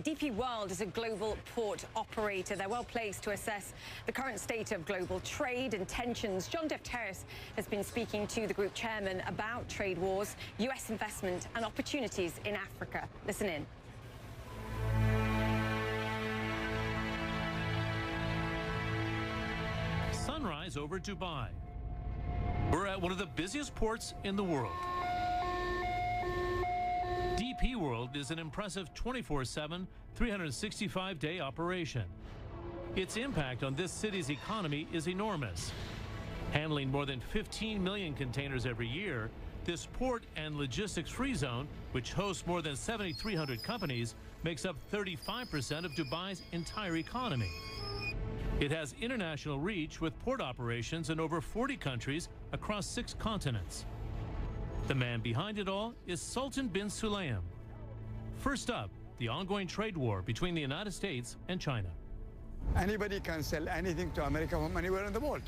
DP World is a global port operator. They're well placed to assess the current state of global trade and tensions. John Defteris has been speaking to the group chairman about trade wars, US investment and opportunities in Africa. Listen in. Sunrise over Dubai. We're at one of the busiest ports in the world. DP World is an impressive 24/7, 365-day operation. Its impact on this city's economy is enormous. Handling more than 15 million containers every year, this port and logistics-free zone, which hosts more than 7,300 companies, makes up 35% of Dubai's entire economy. It has international reach with port operations in over 40 countries across 6 continents. The man behind it all is Ahmed Bin Sulayem. First up, the ongoing trade war between the United States and China. Anybody can sell anything to America from anywhere in the world,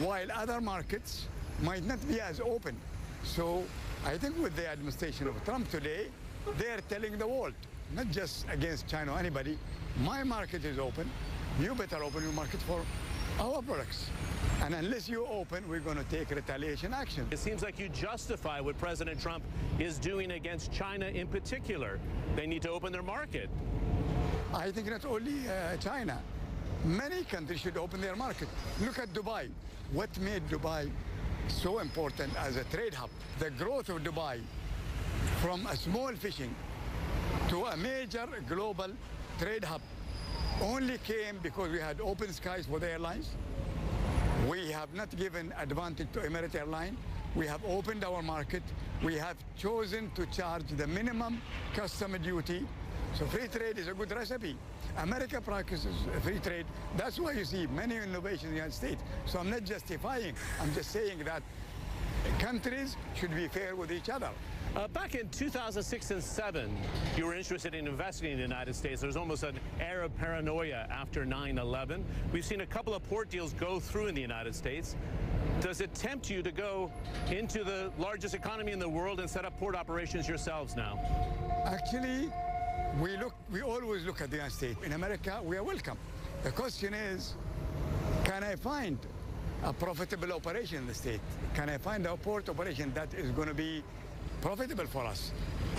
while other markets might not be as open. So I think with the administration of Trump today, they're telling the world, not just against China or anybody, my market is open, you better open your market for our products. And unless you open, we're going to take retaliation action. It seems like you justify what President Trump is doing against China in particular. They need to open their market. I think not only China. Many countries should open their market. Look at Dubai. What made Dubai so important as a trade hub? The growth of Dubai from a small fishing to a major global trade hub only came because we had open skies for the airlines. We have not given advantage to Emirates Airline. We have opened our market. We have chosen to charge the minimum customs duty. So free trade is a good recipe. America practices free trade. That's why you see many innovations in the United States. So I'm not justifying. I'm just saying that countries should be fair with each other. Back in 2006 and 2007, you were interested in investing in the United States. There was almost an Arab paranoia after 9/11. We've seen a couple of port deals go through in the United States. Does it tempt you to go into the largest economy in the world and set up port operations yourselves now? Actually, we always look at the United States. In America, we are welcome. The question is, can I find a profitable operation in the state? Can I find a port operation that is going to be profitable for us?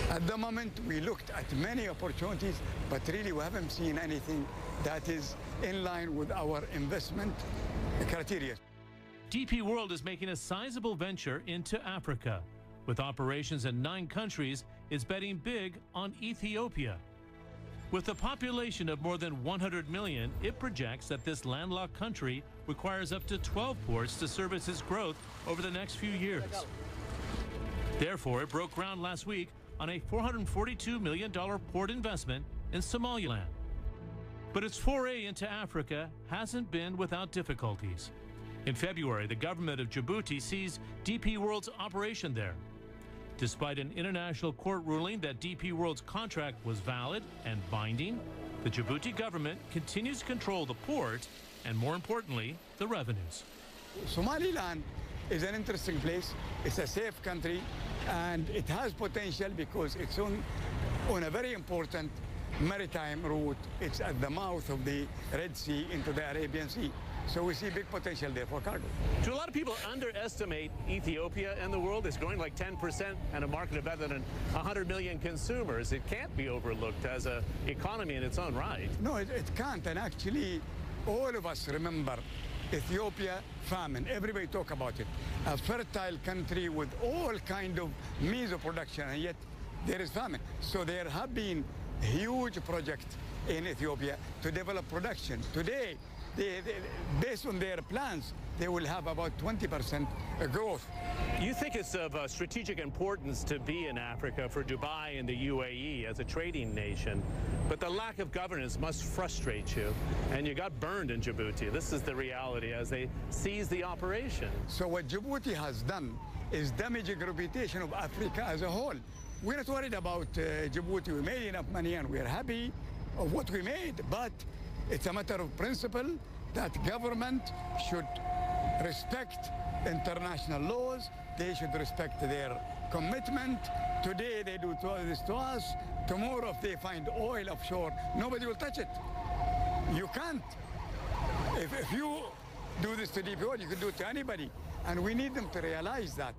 At the moment, we looked at many opportunities, but really we haven't seen anything that is in line with our investment criteria. DP World is making a sizable venture into Africa. With operations in 9 countries, it's betting big on Ethiopia. With a population of more than 100 million, it projects that this landlocked country requires up to 12 ports to service its growth over the next few years. Therefore, it broke ground last week on a $442 million port investment in Somaliland. But its foray into Africa hasn't been without difficulties. In February, the government of Djibouti seized DP World's operation there. Despite an international court ruling that DP World's contract was valid and binding, the Djibouti government continues to control the port and, more importantly, the revenues. Somaliland is an interesting place. It's a safe country, and it has potential because it's on a very important maritime route. It's at the mouth of the Red Sea into the Arabian Sea. So we see big potential there for cargo. Do a lot of people underestimate Ethiopia in the world? It's growing like 10% and a market of better than 100 million consumers. It can't be overlooked as an economy in its own right. No, it can't. And actually, all of us remember Ethiopia famine. Everybody talk about it. A fertile country with all kind of means of production, and yet there is famine. So there have been huge projects in Ethiopia to develop production. Today, based on their plans, they will have about 20% growth. You think it's of strategic importance to be in Africa for Dubai and the UAE as a trading nation, but the lack of governance must frustrate you, and you got burned in Djibouti. This is the reality as they seize the operation. So what Djibouti has done is damaging the reputation of Africa as a whole. We're not worried about Djibouti. We made enough money and we're happy of what we made, but it's a matter of principle that government should respect international laws. They should respect their commitment. Today they do this to us. Tomorrow, if they find oil offshore, nobody will touch it. You can't. If you do this to deep oil, you can do it to anybody. And we need them to realize that.